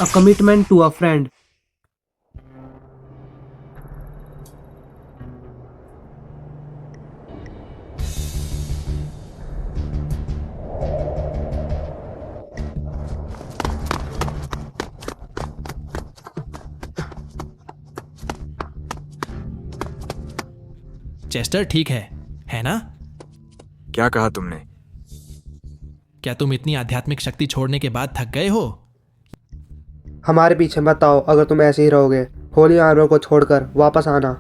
A commitment to a friend. Chester ठीक है ना? क्या कहा तुमने? क्या तुम इतनी आध्यात्मिक शक्ति छोड़ने के बाद थक गए हो? हमारे पीछे मत आओ। अगर तुम ऐसे ही रहोगे, होली आर्मर को छोड़कर वापस आना।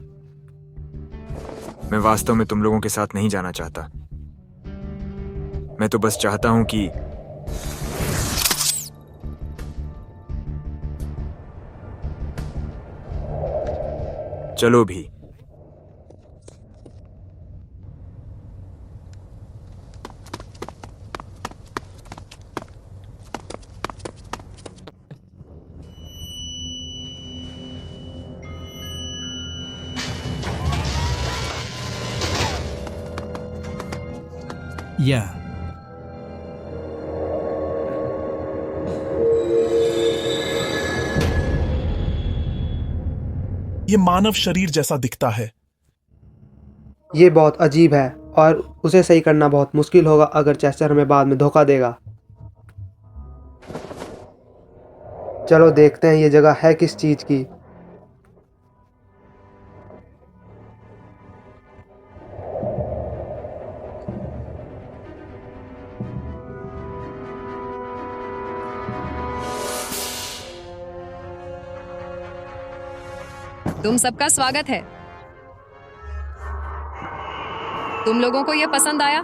मैं वास्तव में तुम लोगों के साथ नहीं जाना चाहता। मैं तो बस चाहता हूं कि चलो भी। या ये मानव शरीर जैसा दिखता है। ये बहुत अजीब है और उसे सही करना बहुत मुश्किल होगा अगर चेस्टर हमें बाद में धोखा देगा। चलो देखते हैं ये जगह है किस चीज की। तुम सबका स्वागत है। तुम लोगों को यह पसंद आया?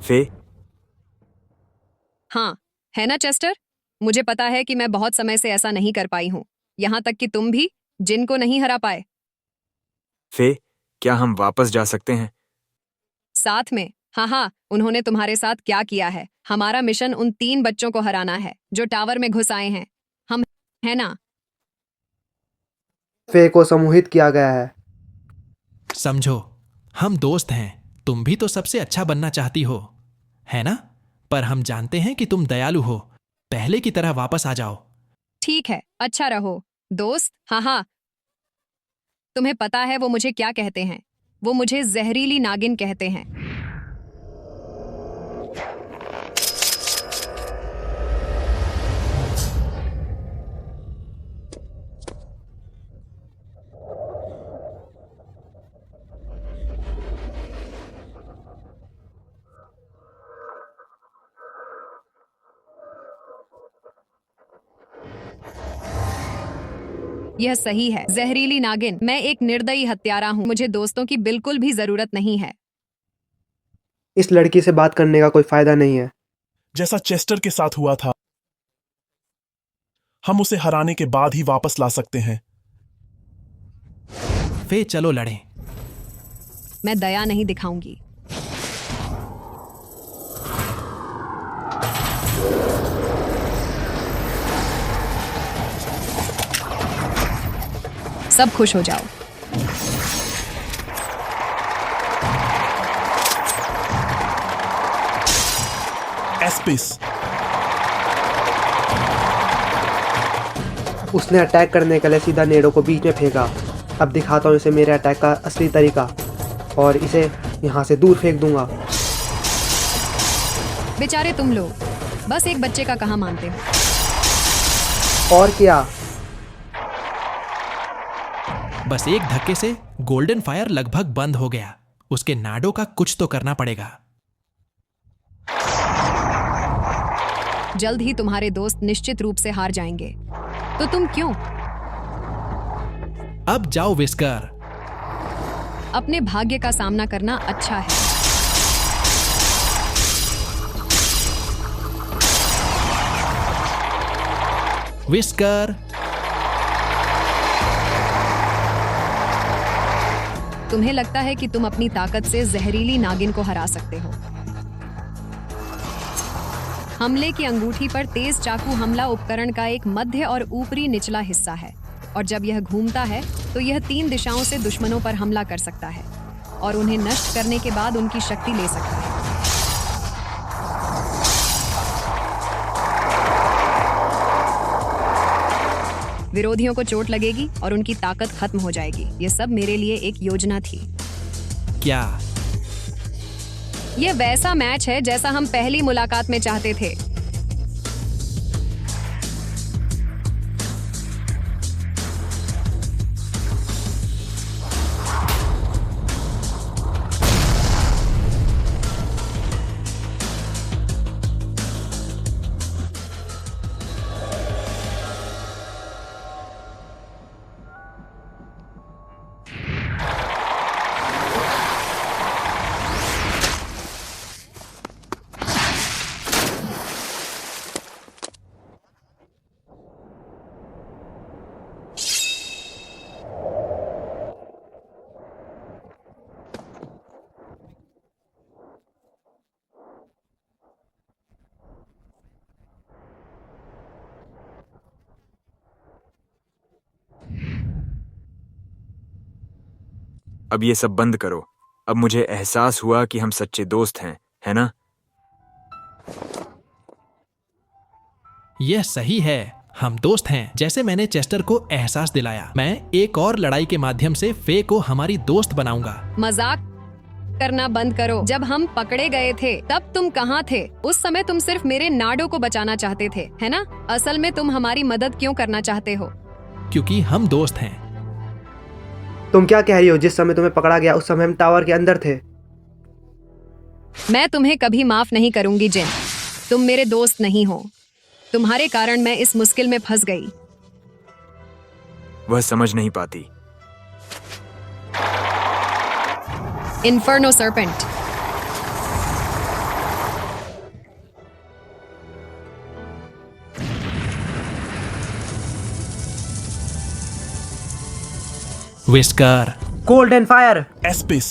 फे, हाँ, है ना चेस्टर? मुझे पता है कि मैं बहुत समय से ऐसा नहीं कर पाई हूं, यहां तक कि तुम भी जिनको नहीं हरा पाए। फे, क्या हम वापस जा सकते हैं? साथ में? हाँ, उन्होंने तुम्हारे साथ क्या किया है? हमारा मिशन उन 3 बच्चों को हराना है जो टावर में घुस आए हैं। हम, है ना? फे को समूहित किया गया है। समझो, हम दोस्त हैं। तुम भी तो सबसे अच्छा बनना चाहती हो, है ना? पर हम जानते हैं कि तुम दयालु हो। पहले की तरह वापस आ जाओ। ठीक है, अच्छा रहो दोस्त। हाँ, तुम्हें पता है वो मुझे क्या कहते हैं? वो मुझे जहरीली नागिन कहते हैं। यह सही है, जहरीली नागिन। मैं एक निर्दयी हत्यारा हूँ। मुझे दोस्तों की बिल्कुल भी जरूरत नहीं है। इस लड़की से बात करने का कोई फायदा नहीं है। जैसा चेस्टर के साथ हुआ था, हम उसे हराने के बाद ही वापस ला सकते हैं। फे, चलो लड़ें। मैं दया नहीं दिखाऊंगी। सब खुश हो जाओ। एस्पिस, उसने अटैक करने के लिए सीधा नेडो को बीच में फेंका। अब दिखाता हूँ इसे मेरे अटैक का असली तरीका और इसे यहाँ से दूर फेंक दूंगा। बेचारे तुम लोग बस एक बच्चे का कहाँ मानते हो? और क्या? बस एक धक्के से गोल्डन फायर लगभग बंद हो गया। उसके नाडो का कुछ तो करना पड़ेगा। जल्द ही तुम्हारे दोस्त निश्चित रूप से हार जाएंगे, तो तुम क्यों? अब जाओ विस्कर। अपने भाग्य का सामना करना अच्छा है। विस्कर, तुम्हें लगता है कि तुम अपनी ताकत से जहरीली नागिन को हरा सकते हो। हमले की अंगूठी पर तेज चाकू हमला उपकरण का एक मध्य और ऊपरी निचला हिस्सा है, और जब यह घूमता है तो यह 3 दिशाओं से दुश्मनों पर हमला कर सकता है और उन्हें नष्ट करने के बाद उनकी शक्ति ले सकता है। विरोधियों को चोट लगेगी और उनकी ताकत खत्म हो जाएगी। ये सब मेरे लिए एक योजना थी। क्या? ये वैसा मैच है जैसा हम पहली मुलाकात में चाहते थे। अब ये सब बंद करो। अब मुझे एहसास हुआ कि हम सच्चे दोस्त हैं, है ना? यह सही है, हम दोस्त हैं। जैसे मैंने चेस्टर को एहसास दिलाया, मैं एक और लड़ाई के माध्यम से फे को हमारी दोस्त बनाऊंगा। मजाक करना बंद करो। जब हम पकड़े गए थे तब तुम कहाँ थे? उस समय तुम सिर्फ मेरे नाडो को बचाना चाहते थे, है ना? असल में तुम हमारी मदद क्यों करना चाहते हो? क्योंकि हम दोस्त हैं। तुम क्या कह रही हो? जिस समय तुम्हें पकड़ा गया उस समय हम टावर के अंदर थे। मैं तुम्हें कभी माफ नहीं करूंगी जिन। तुम मेरे दोस्त नहीं हो। तुम्हारे कारण मैं इस मुश्किल में फंस गई। वह समझ नहीं पाती। Inferno serpent. Whisker. Cold and fire. Aspis.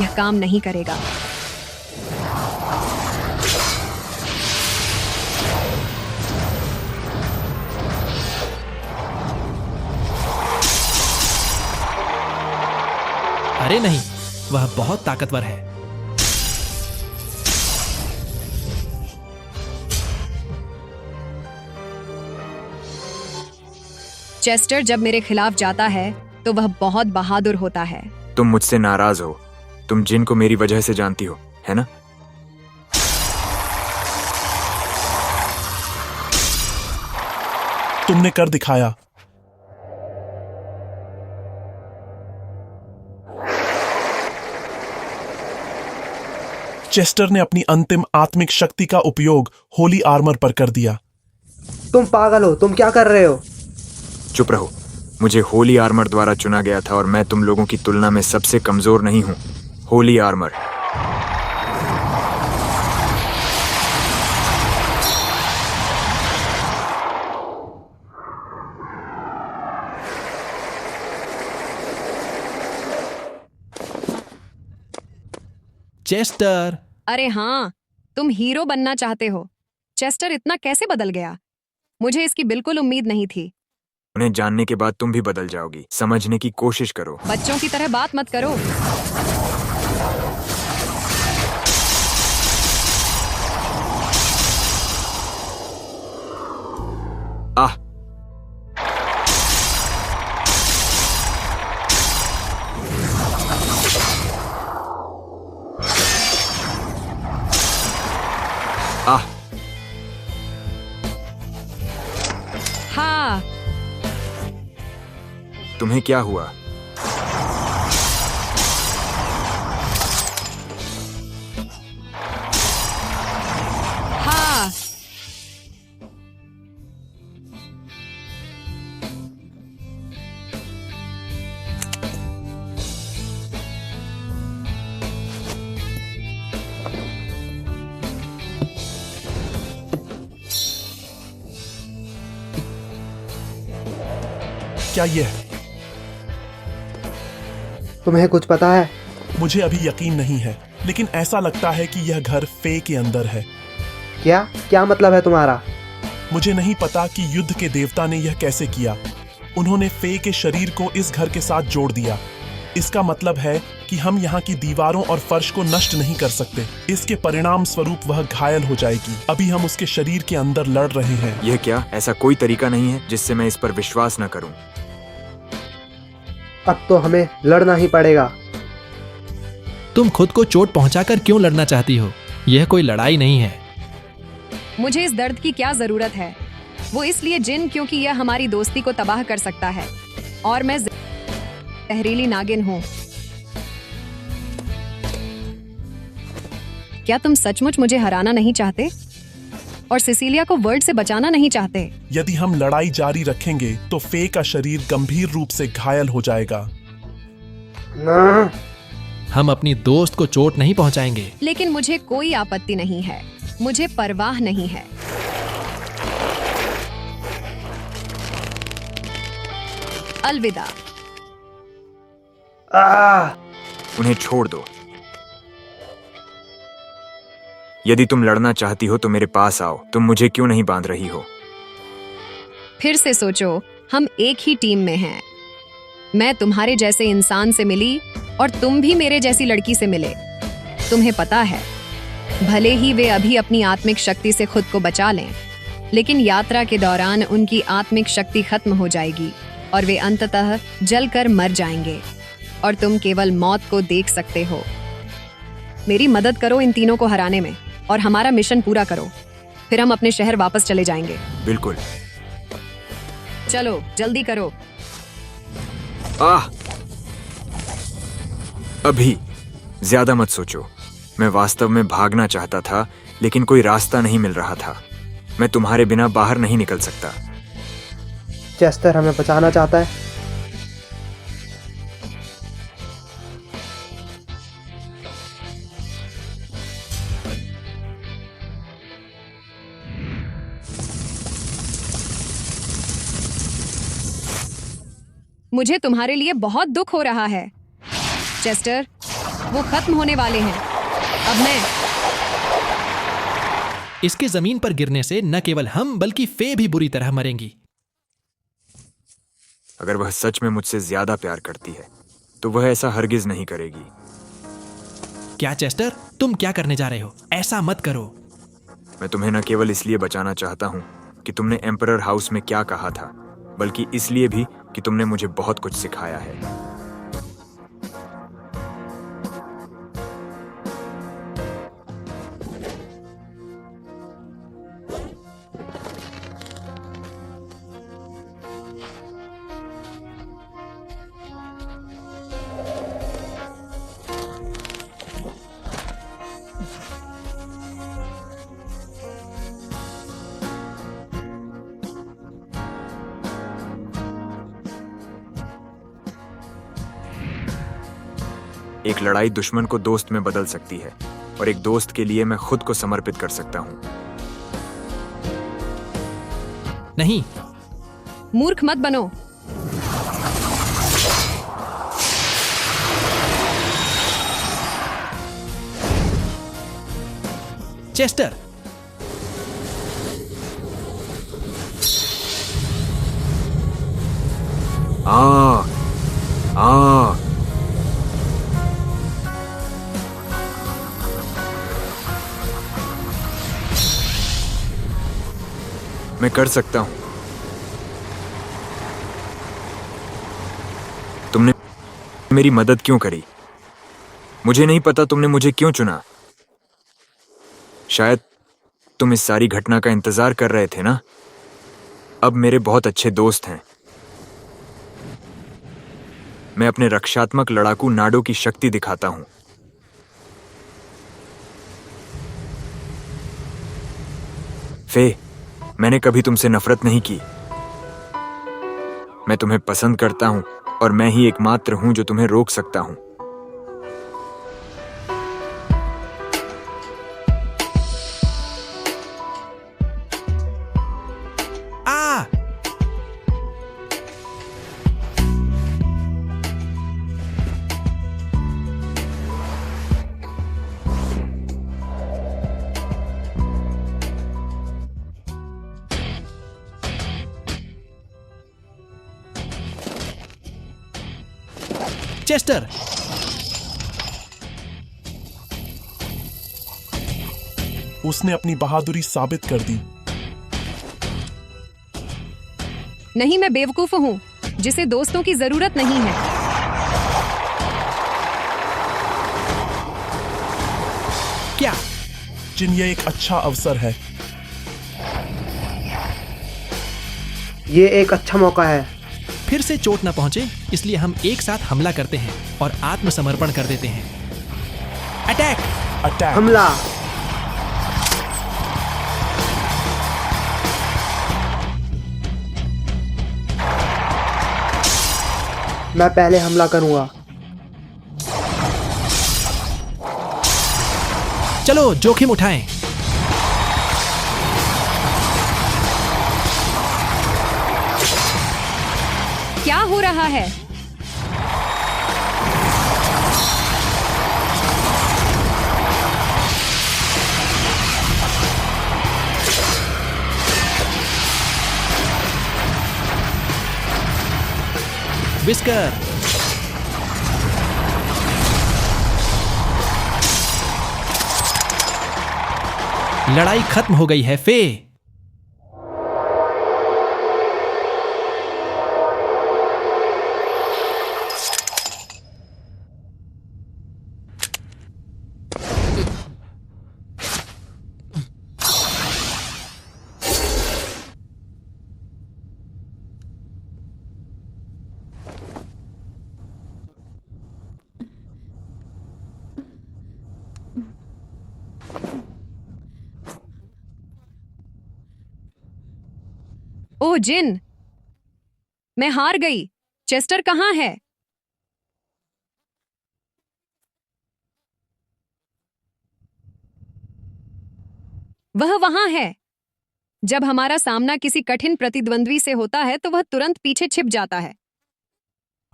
यह काम नहीं करेगा। अरे नहीं, वह बहुत ताकतवर है। चेस्टर जब मेरे खिलाफ जाता है तो वह बहुत बहादुर होता है। तुम मुझसे नाराज हो। तुम जिन को मेरी वजह से जानती हो, है ना? तुमने कर दिखाया। चेस्टर ने अपनी अंतिम आत्मिक शक्ति का उपयोग होली आर्मर पर कर दिया। तुम पागल हो, तुम क्या कर रहे हो? चुप रहो। मुझे होली आर्मर द्वारा चुना गया था और मैं तुम लोगों की तुलना में सबसे कमजोर नहीं हूं। होली आर्मर। चेस्टर। अरे हाँ, तुम हीरो बनना चाहते हो। चेस्टर इतना कैसे बदल गया? मुझे इसकी बिल्कुल उम्मीद नहीं थी। उन्हें जानने के बाद तुम भी बदल जाओगी। समझने की कोशिश करो। बच्चों की तरह बात मत करो। आह! आह! हाँ, तुम्हें क्या हुआ? हाँ। क्या यह? तुम्हें कुछ पता है? मुझे अभी यकीन नहीं है, लेकिन ऐसा लगता है कि यह घर फे के अंदर है। क्या क्या मतलब है तुम्हारा? मुझे नहीं पता कि युद्ध के देवता ने यह कैसे किया। उन्होंने फे के शरीर को इस घर के साथ जोड़ दिया। इसका मतलब है कि हम यहाँ की दीवारों और फर्श को नष्ट नहीं कर सकते। इसके परिणाम स्वरूप वह घायल हो जाएगी। अभी हम उसके शरीर के अंदर लड़ रहे हैं। यह क्या? ऐसा कोई तरीका नहीं है जिससे मैं इस पर विश्वास न करूं। अब तो हमें लड़ना ही पड़ेगा। तुम खुद को चोट पहुंचाकर क्यों लड़ना चाहती हो? यह कोई लड़ाई नहीं है। मुझे इस दर्द की क्या जरूरत है? वो इसलिए जिन क्योंकि यह हमारी दोस्ती को तबाह कर सकता है और मैं जहरीली नागिन हूँ। क्या तुम सचमुच मुझे हराना नहीं चाहते और सिसिलिया को वर्ल्ड से बचाना नहीं चाहते? यदि हम लड़ाई जारी रखेंगे तो फे का शरीर गंभीर रूप से घायल हो जाएगा। ना, हम अपनी दोस्त को चोट नहीं पहुंचाएंगे। लेकिन मुझे कोई आपत्ति नहीं है। मुझे परवाह नहीं है। अलविदा। उन्हें छोड़ दो। यदि तुम लड़ना चाहती हो तो मेरे पास आओ। तुम मुझे क्यों नहीं बांध रही हो? फिर से सोचो, हम एक ही टीम में हैं। मैं तुम्हारे जैसे इंसान से मिली और तुम भी मेरे जैसी लड़की से मिले। तुम्हें पता है, भले ही वे अभी अपनी आत्मिक शक्ति से खुद को बचा लें, लेकिन यात्रा के दौरान उनकी आत्मिक शक्ति खत्म हो जाएगी और वे अंततः जलकर मर जाएंगे और तुम केवल मौत को देख सकते हो। मेरी मदद करो इन तीनों को हराने में और हमारा मिशन पूरा करो। फिर हम अपने शहर वापस चले जाएंगे। बिल्कुल। चलो जल्दी करो। अभी ज्यादा मत सोचो। मैं वास्तव में भागना चाहता था, लेकिन कोई रास्ता नहीं मिल रहा था। मैं तुम्हारे बिना बाहर नहीं निकल सकता। चेस्टर हमें बचाना चाहता है। मुझे तुम्हारे लिए बहुत दुख हो रहा है चेस्टर। वो खत्म होने वाले हैं। अब मैं इसके जमीन पर गिरने से न केवल हम बल्कि फे भी बुरी तरह मरेंगी। अगर वह सच में मुझसे ज्यादा प्यार करती है तो वह ऐसा हरगिज नहीं करेगी। क्या चेस्टर, तुम क्या करने जा रहे हो? ऐसा मत करो। मैं तुम्हें न केवल इसलिए बचाना चाहता हूँ कि तुमने एम्परर हाउस में क्या कहा था, बल्कि इसलिए भी कि तुमने मुझे बहुत कुछ सिखाया है। एक लड़ाई दुश्मन को दोस्त में बदल सकती है और एक दोस्त के लिए मैं खुद को समर्पित कर सकता हूँ। नहीं, मूर्ख मत बनो। चेस्टर, मैं कर सकता हूं। तुमने मेरी मदद क्यों करी? मुझे नहीं पता तुमने मुझे क्यों चुना। शायद तुम इस सारी घटना का इंतजार कर रहे थे ना? अब मेरे बहुत अच्छे दोस्त हैं। मैं अपने रक्षात्मक लड़ाकू नाडो की शक्ति दिखाता हूं। फे, मैंने कभी तुमसे नफरत नहीं की। मैं तुम्हें पसंद करता हूं और मैं ही एकमात्र हूं जो तुम्हें रोक सकता हूं। चेस्टर, उसने अपनी बहादुरी साबित कर दी। नहीं, मैं बेवकूफ हूँ जिसे दोस्तों की जरूरत नहीं है। क्या? जिन, ये एक अच्छा अवसर है। ये एक अच्छा मौका है। फिर से चोट न पहुंचे, इसलिए हम एक साथ हमला करते हैं और आत्मसमर्पण कर देते हैं। अटैक! अटैक! हमला! मैं पहले हमला करूंगा। चलो जोखिम उठाएं। क्या हो रहा है? विस्कर, लड़ाई खत्म हो गई है फे। ओह जिन, मैं हार गई। चेस्टर कहाँ है? वह वहां है। जब हमारा सामना किसी कठिन प्रतिद्वंद्वी से होता है तो वह तुरंत पीछे छिप जाता है।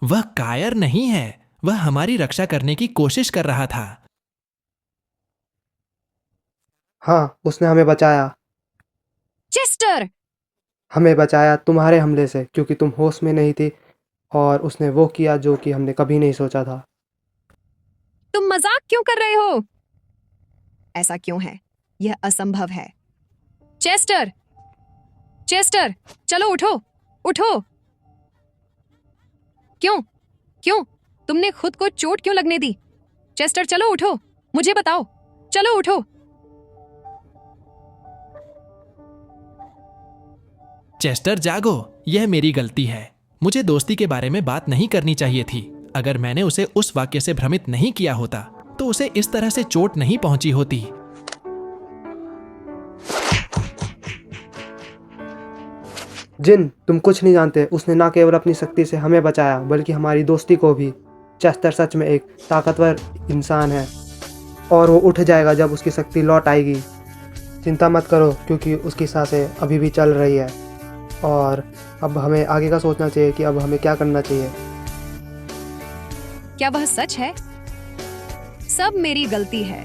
वह कायर नहीं है, वह हमारी रक्षा करने की कोशिश कर रहा था। हाँ, उसने हमें बचाया। चेस्टर! हमें बचाया तुम्हारे हमले से, क्योंकि तुम होश में नहीं थी और उसने वो किया जो कि हमने कभी नहीं सोचा था। तुम मजाक क्यों कर रहे हो? ऐसा क्यों है? यह असंभव है। चेस्टर! चेस्टर! चलो उठो, उठो। क्यों? क्यों? तुमने खुद को चोट क्यों लगने दी? चेस्टर चलो उठो, मुझे बताओ। चलो उठो। चेस्टर जागो, यह मेरी गलती है। मुझे दोस्ती के बारे में बात नहीं करनी चाहिए थी। अगर मैंने उसे उस वाक्य से भ्रमित नहीं किया होता तो उसे इस तरह से चोट नहीं पहुंची होती। जिन, तुम कुछ नहीं जानते। उसने ना केवल अपनी शक्ति से हमें बचाया बल्कि हमारी दोस्ती को भी। चेस्टर सच में एक ताकतवर इंसान है और वो उठ जाएगा जब उसकी शक्ति लौट आएगी। चिंता मत करो, क्योंकि उसकी सांसें अभी भी चल रही है और अब हमें आगे का सोचना चाहिए कि अब हमें क्या करना चाहिए। क्या वह सच है? सब मेरी गलती है।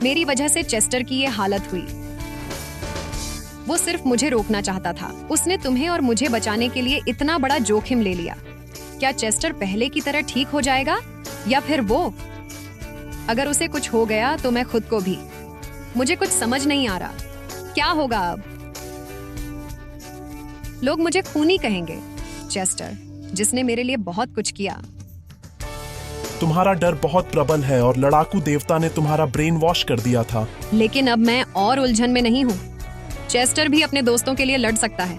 मेरी वजह से चेस्टर की ये हालत हुई। वो सिर्फ मुझे रोकना चाहता था। उसने तुम्हें और मुझे बचाने के लिए इतना बड़ा जोखिम ले लिया। क्या चेस्टर पहले की तरह ठीक हो जाएगा या फिर वो? अगर उसे कुछ हो गया तो मैं खुद को भी। मुझे कुछ समझ नहीं आ रहा। क्या होगा अब? लोग मुझे खूनी कहेंगे। चेस्टर, जिसने मेरे लिए बहुत कुछ किया। तुम्हारा डर बहुत प्रबल है और लड़ाकू देवता ने तुम्हारा ब्रेन वॉश कर दिया था। लेकिन अब मैं और उलझन में नहीं हूँ। चेस्टर भी अपने दोस्तों के लिए लड़ सकता है।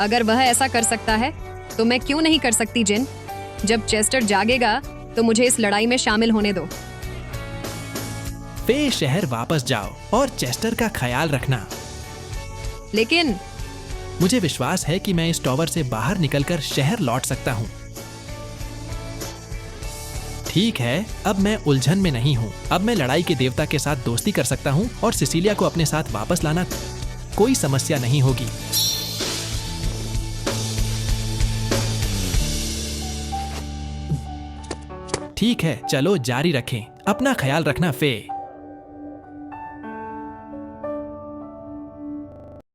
अगर वह ऐसा कर सकता है तो मैं क्यों नहीं कर सकती जिन? जब चेस्टर जागेगा तो मुझे इस लड़ाई में शामिल होने दो। फे शहर वापस जाओ और चेस्टर का ख्याल रखना। लेकिन मुझे विश्वास है कि मैं इस टॉवर से बाहर निकलकर शहर लौट सकता हूँ। ठीक है, अब मैं उलझन में नहीं हूँ। अब मैं लड़ाई के देवता के साथ दोस्ती कर सकता हूँ और सिसिलिया को अपने साथ वापस लाना कोई समस्या नहीं होगी। ठीक है, चलो जारी रखें। अपना ख्याल रखना फे।